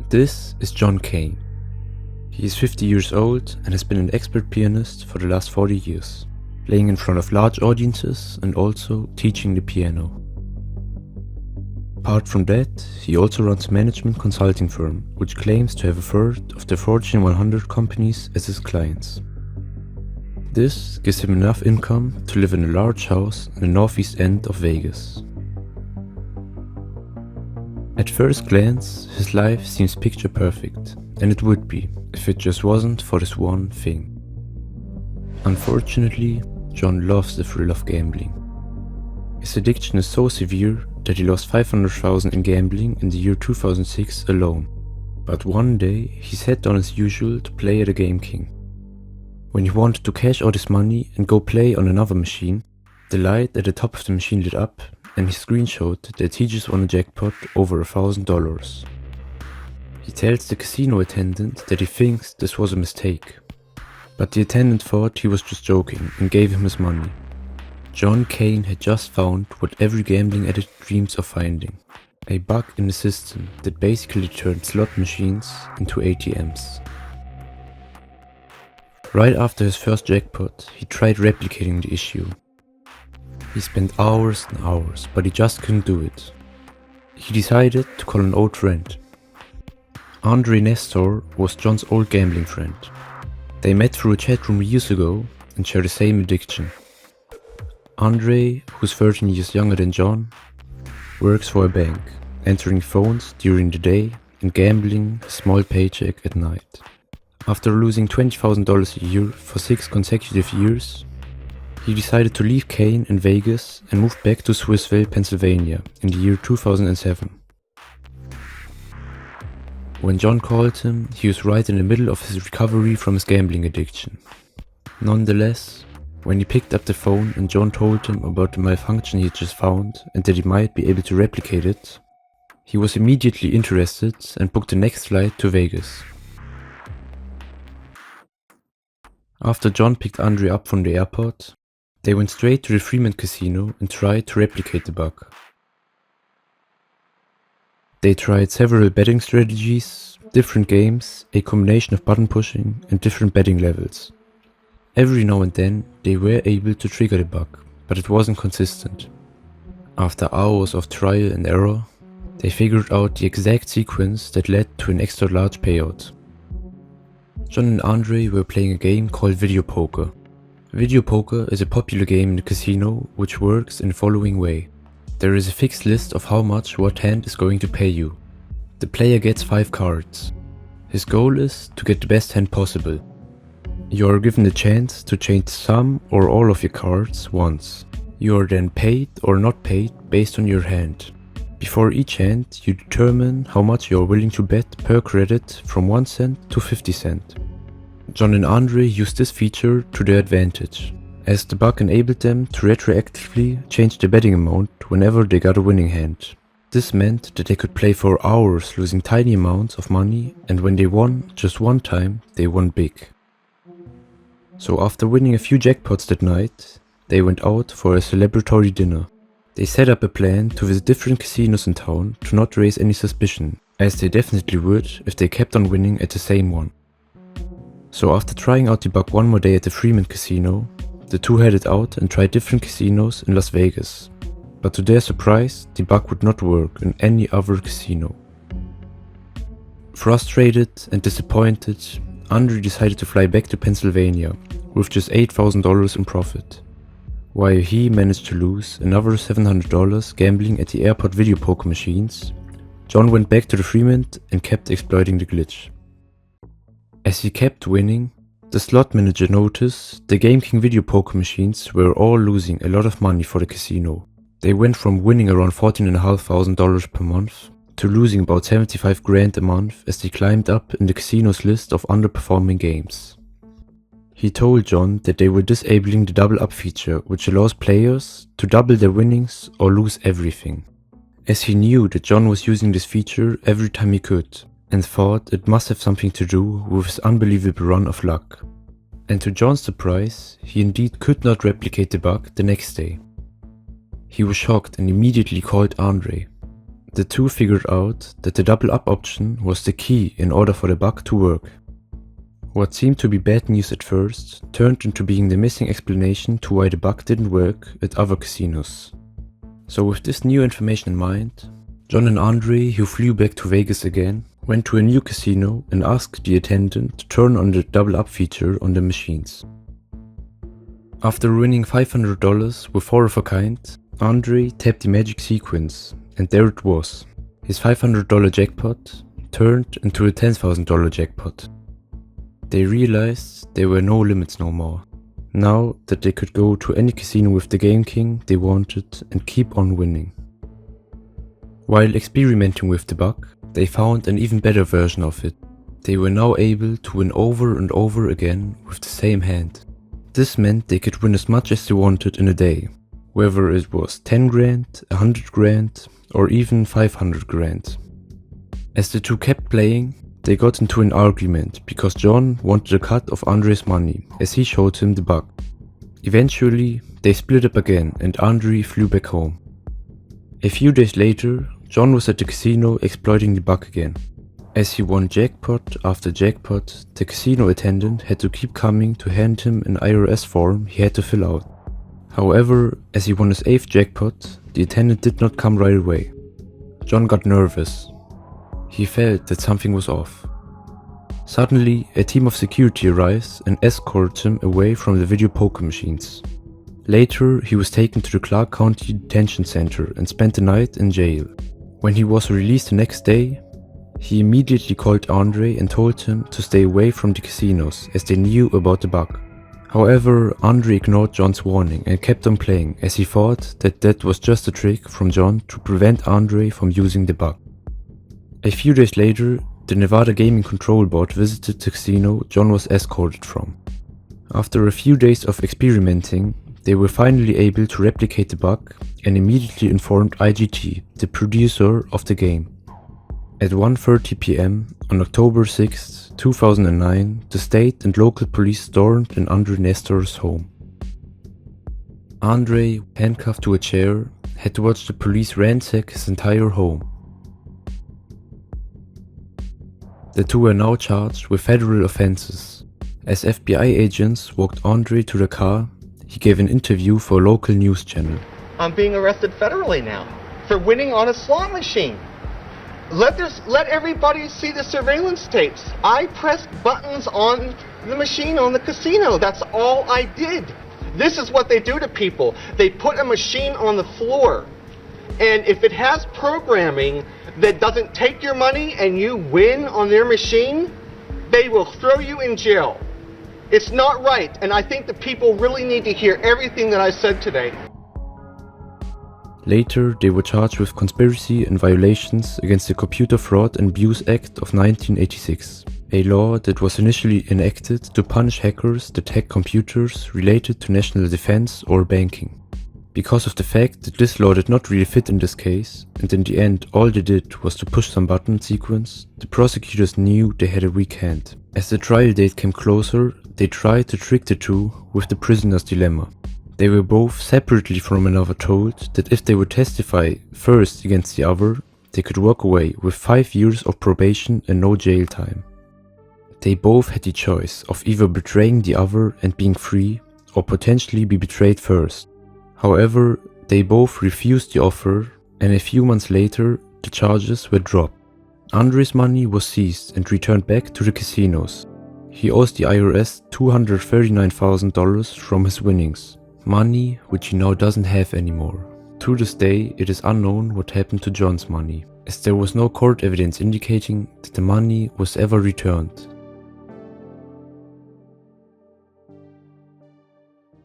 This is John Kane. He is 50 years old and has been an expert pianist for the last 40 years, playing in front of large audiences and also teaching the piano. Apart from that, he also runs a management consulting firm, which claims to have a third of the Fortune 100 companies as his clients. This gives him enough income to live in a large house in the northeast end of Vegas. At first glance, his life seems picture perfect, and it would be if it just wasn't for this one thing. Unfortunately, John loves the thrill of gambling. His addiction is so severe that he lost $500,000 in gambling in the year 2006 alone. But one day, he sat down as usual to play at a Game King. When he wanted to cash out his money and go play on another machine, the light at the top of the machine lit up and his screen showed that he just won a jackpot over $1,000. He tells the casino attendant that he thinks this was a mistake, but the attendant thought he was just joking and gave him his money. John Kane had just found what every gambling addict dreams of finding, a bug in the system that basically turned slot machines into ATMs. Right after his first jackpot, he tried replicating the issue. He spent hours and hours, but he just couldn't do it. He decided to call an old friend. Andre Nestor was John's old gambling friend. They met through a chat room years ago and share the same addiction. Andre, who's 13 years younger than John, works for a bank, answering phones during the day and gambling a small paycheck at night. After losing $20,000 a year for 6 consecutive years, he decided to leave Kane in Vegas and moved back to Swissvale, Pennsylvania in the year 2007. When John called him, he was right in the middle of his recovery from his gambling addiction. Nonetheless, when he picked up the phone and John told him about the malfunction he had just found and that he might be able to replicate it, he was immediately interested and booked the next flight to Vegas. After John picked Andre up from the airport, they went straight to the Fremont Casino and tried to replicate the bug. They tried several betting strategies, different games, a combination of button pushing and different betting levels. Every now and then they were able to trigger the bug, but it wasn't consistent. After hours of trial and error, they figured out the exact sequence that led to an extra large payout. John and Andre were playing a game called video poker. Video poker is a popular game in the casino which works in the following way. There is a fixed list of how much what hand is going to pay you. The player gets 5 cards. His goal is to get the best hand possible. You are given the chance to change some or all of your cards once. You are then paid or not paid based on your hand. Before each hand, you determine how much you are willing to bet per credit from 1 cent to 50 cents. John and Andre used this feature to their advantage, as the bug enabled them to retroactively change the betting amount whenever they got a winning hand. This meant that they could play for hours losing tiny amounts of money, and when they won just one time, they won big. So after winning a few jackpots that night, they went out for a celebratory dinner. They set up a plan to visit different casinos in town to not raise any suspicion, as they definitely would if they kept on winning at the same one. So after trying out the bug one more day at the Fremont Casino, the two headed out and tried different casinos in Las Vegas. But to their surprise, the bug would not work in any other casino. Frustrated and disappointed, Andre decided to fly back to Pennsylvania with just $8,000 in profit, while he managed to lose another $700 gambling at the airport video poker machines. John went back to the Fremont and kept exploiting the glitch. As he kept winning, the slot manager noticed the Game King video poker machines were all losing a lot of money for the casino. They went from winning around $14,500 per month to losing about $75,000 a month as they climbed up in the casino's list of underperforming games. He told John that they were disabling the double up feature, which allows players to double their winnings or lose everything, as he knew that John was using this feature every time he could, and thought it must have something to do with his unbelievable run of luck. And to John's surprise, he indeed could not replicate the bug the next day. He was shocked and immediately called Andre. The two figured out that the double up option was the key in order for the bug to work. What seemed to be bad news at first turned into being the missing explanation to why the bug didn't work at other casinos. So with this new information in mind, John and Andre, who flew back to Vegas again, went to a new casino and asked the attendant to turn on the double up feature on the machines. After winning $500 with 4 of a kind, Andre tapped the magic sequence, and there it was. His $500 jackpot turned into a $10,000 jackpot. They realized there were no limits no more. Now that they could go to any casino with the Game King they wanted and keep on winning. While experimenting with the bug, they found an even better version of it. They were now able to win over and over again with the same hand. This meant they could win as much as they wanted in a day, whether it was 10 grand, 100 grand, or even 500 grand. As the two kept playing, they got into an argument because John wanted a cut of Andre's money as he showed him the bug. Eventually, they split up again and Andre flew back home. A few days later, John was at the casino exploiting the bug again. As he won jackpot after jackpot, the casino attendant had to keep coming to hand him an IRS form he had to fill out. However, as he won his 8th jackpot, the attendant did not come right away. John got nervous. He felt that something was off. Suddenly, a team of security arrives and escorts him away from the video poker machines. Later, he was taken to the Clark County Detention Center and spent the night in jail. When he was released the next day, he immediately called Andre and told him to stay away from the casinos as they knew about the bug. However, Andre ignored John's warning and kept on playing as he thought that was just a trick from John to prevent Andre from using the bug. A few days later, the Nevada Gaming Control Board visited the casino John was escorted from. After a few days of experimenting, they were finally able to replicate the bug and immediately informed IGT, the producer of the game. At 1:30 p.m. on October 6, 2009, the state and local police stormed in Andre Nestor's home. Andre, handcuffed to a chair, had to watch the police ransack his entire home. The two were now charged with federal offenses. As FBI agents walked Andre to the car, he gave an interview for a local news channel. I'm being arrested federally now for winning on a slot machine. Let everybody see the surveillance tapes. I pressed buttons on the machine on the casino. That's all I did. This is what they do to people. They put a machine on the floor, and if it has programming that doesn't take your money and you win on their machine, they will throw you in jail. It's not right, and I think the people really need to hear everything that I said today. Later, they were charged with conspiracy and violations against the Computer Fraud and Abuse Act of 1986, a law that was initially enacted to punish hackers that hack computers related to national defense or banking. Because of the fact that this law did not really fit in this case, and in the end all they did was to push some button sequence, the prosecutors knew they had a weak hand. As the trial date came closer, they tried to trick the two with the prisoner's dilemma. They were both separately from one another told that if they would testify first against the other, they could walk away with 5 years of probation and no jail time. They both had the choice of either betraying the other and being free, or potentially be betrayed first. However, they both refused the offer, and a few months later, the charges were dropped. Andre's money was seized and returned back to the casinos. He owes the IRS $239,000 from his winnings, money which he now doesn't have anymore. To this day, it is unknown what happened to John's money, as there was no court evidence indicating that the money was ever returned.